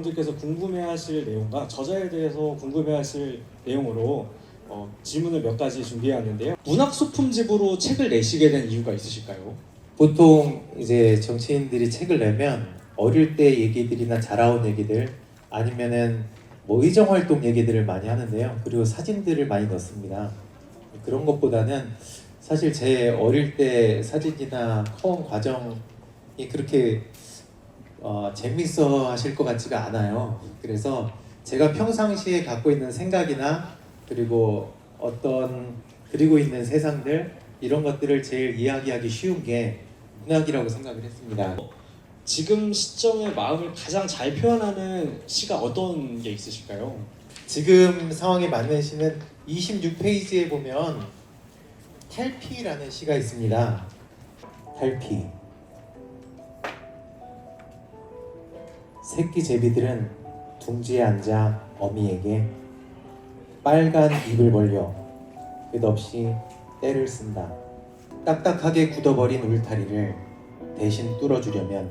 여러분들께서 궁금해하실 내용과 저자에 대해서 궁금해하실 내용으로 질문을 몇 가지 준비해왔는데요. 문학 소품집으로 책을 내시게 된 이유가 있으실까요? 보통 이제 정치인들이 책을 내면 어릴 때 얘기들이나 자라온 얘기들 아니면은 뭐 의정활동 얘기들을 많이 하는데요. 그리고 사진들을 많이 넣습니다. 그런 것보다는 사실 제 어릴 때 사진이나 커온 과정이 그렇게 재밌어 하실 것 같지가 않아요. 그래서 제가 평상시에 갖고 있는 생각이나 그리고 어떤 그리고 있는 세상들 이런 것들을 제일 이야기하기 쉬운 게 문학이라고 생각을 했습니다. 지금 시점의 마음을 가장 잘 표현하는 시가 어떤 게 있으실까요? 지금 상황에 맞는 시는 26페이지에 보면 탈피라는 시가 있습니다. 탈피. 새끼 제비들은 둥지에 앉아 어미에게 빨간 입을 벌려 끝없이 때를 쓴다. 딱딱하게 굳어버린 울타리를 대신 뚫어주려면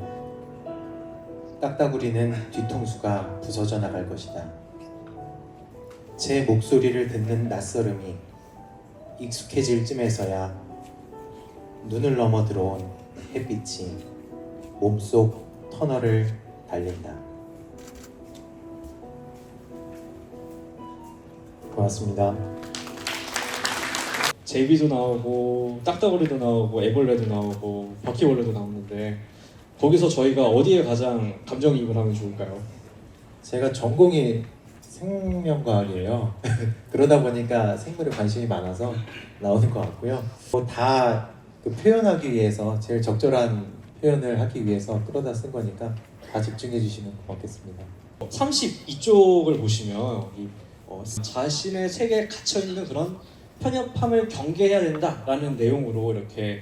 딱따구리는 뒤통수가 부서져 나갈 것이다. 제 목소리를 듣는 낯설음이 익숙해질 쯤에서야 눈을 넘어 들어온 햇빛이 몸속 터널을 달린다. 고맙습니다. 제비도 나오고 딱따구리도 나오고 애벌레도 나오고 바퀴벌레도 나오는데 거기서 저희가 어디에 가장 감정이입을 하면 좋을까요? 제가 전공이 생명과학이에요. 그러다 보니까 생물에 관심이 많아서 나오는 것 같고요. 다 그 표현하기 위해서 제일 적절한 표현을 하기 위해서 끌어다 쓴 거니까 다 집중해 주시면 고맙겠습니다. 32쪽을 보시면 자신의 세계에 갇혀있는 그런 편협함을 경계해야 된다라는 내용으로 이렇게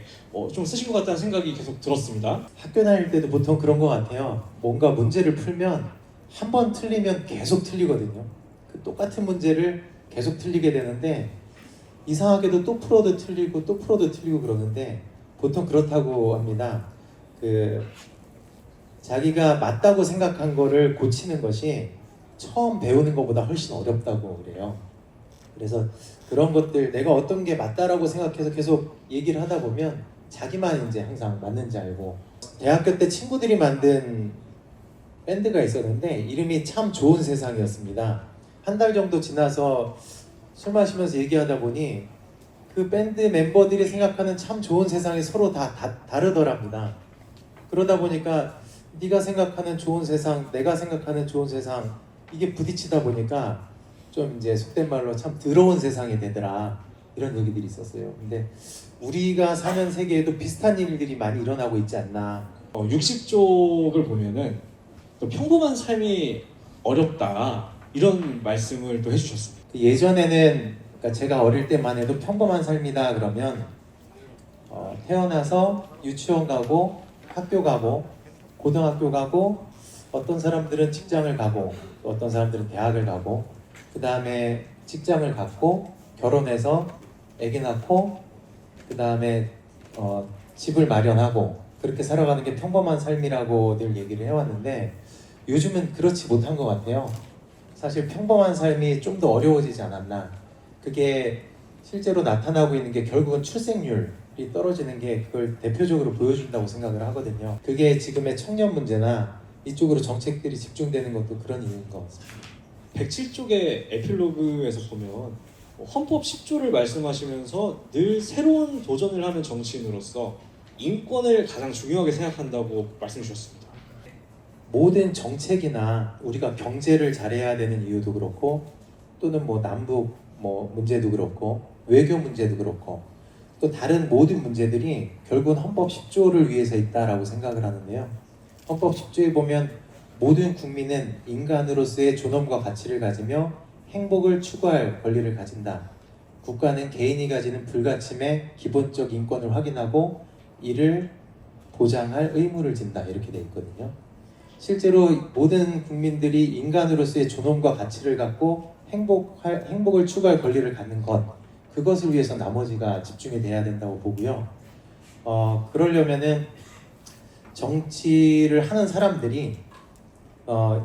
좀 쓰신 것 같다는 생각이 계속 들었습니다. 학교 다닐 때도 보통 그런 것 같아요. 뭔가 문제를 풀면 한 번 틀리면 계속 틀리거든요. 그 똑같은 문제를 계속 틀리게 되는데 이상하게도 또 풀어도 틀리고 또 풀어도 틀리고 그러는데 보통 그렇다고 합니다. 자기가 맞다고 생각한 거를 고치는 것이 처음 배우는 것보다 훨씬 어렵다고 그래요. 그래서 그런 것들 내가 어떤 게 맞다라고 생각해서 계속 얘기를 하다 보면 자기만 이제 항상 맞는지 알고 대학교 때 친구들이 만든 밴드가 있었는데 이름이 참 좋은 세상이었습니다. 한 달 정도 지나서 술 마시면서 얘기하다 보니 그 밴드 멤버들이 생각하는 참 좋은 세상이 서로 다 다르더랍니다. 그러다 보니까 네가 생각하는 좋은 세상, 내가 생각하는 좋은 세상 이게 부딪히다 보니까 좀 이제 속된 말로 참 더러운 세상이 되더라 이런 얘기들이 있었어요. 근데 우리가 사는 세계에도 비슷한 일들이 많이 일어나고 있지 않나. 60쪽을 보면은 또 평범한 삶이 어렵다 이런 말씀을 또 해주셨습니다. 예전에는 그러니까 제가 어릴 때만 해도 평범한 삶이다 그러면 태어나서 유치원 가고 학교 가고 고등학교 가고 어떤 사람들은 직장을 가고 또 어떤 사람들은 대학을 가고 그 다음에 직장을 갖고 결혼해서 아기 낳고 그 다음에 집을 마련하고 그렇게 살아가는 게 평범한 삶이라고 늘 얘기를 해왔는데 요즘은 그렇지 못한 것 같아요. 사실 평범한 삶이 좀 더 어려워지지 않았나. 그게 실제로 나타나고 있는 게 결국은 출생률이 떨어지는 게 그걸 대표적으로 보여준다고 생각을 하거든요. 그게 지금의 청년 문제나 이쪽으로 정책들이 집중되는 것도 그런 이유인 것 같습니다. 107쪽의 에필로그에서 보면 헌법 10조를 말씀하시면서 늘 새로운 도전을 하는 정치인으로서 인권을 가장 중요하게 생각한다고 말씀 주셨습니다. 모든 정책이나 우리가 경제를 잘해야 되는 이유도 그렇고 또는 뭐 남북 문제도 그렇고 외교 문제도 그렇고 또 다른 모든 문제들이 결국은 헌법 10조를 위해서 있다라고 생각을 하는데요. 헌법 10조에 보면 모든 국민은 인간으로서의 존엄과 가치를 가지며 행복을 추구할 권리를 가진다. 국가는 개인이 가지는 불가침의 기본적 인권을 확인하고 이를 보장할 의무를 진다. 이렇게 돼 있거든요. 실제로 모든 국민들이 인간으로서의 존엄과 가치를 갖고 행복을 추구할 권리를 갖는 것 그것을 위해서 나머지가 집중이 돼야 된다고 보고요. 그러려면은 정치를 하는 사람들이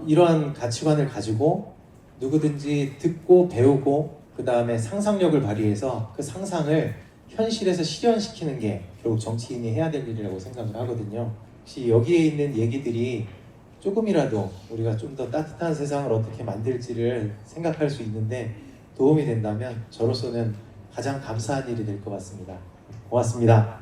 이러한 가치관을 가지고 누구든지 듣고 배우고 그 다음에 상상력을 발휘해서 그 상상을 현실에서 실현시키는 게 결국 정치인이 해야 될 일이라고 생각을 하거든요. 혹시 여기에 있는 얘기들이 조금이라도 우리가 좀 더 따뜻한 세상을 어떻게 만들지를 생각할 수 있는데 도움이 된다면 저로서는 가장 감사한 일이 될 것 같습니다. 고맙습니다.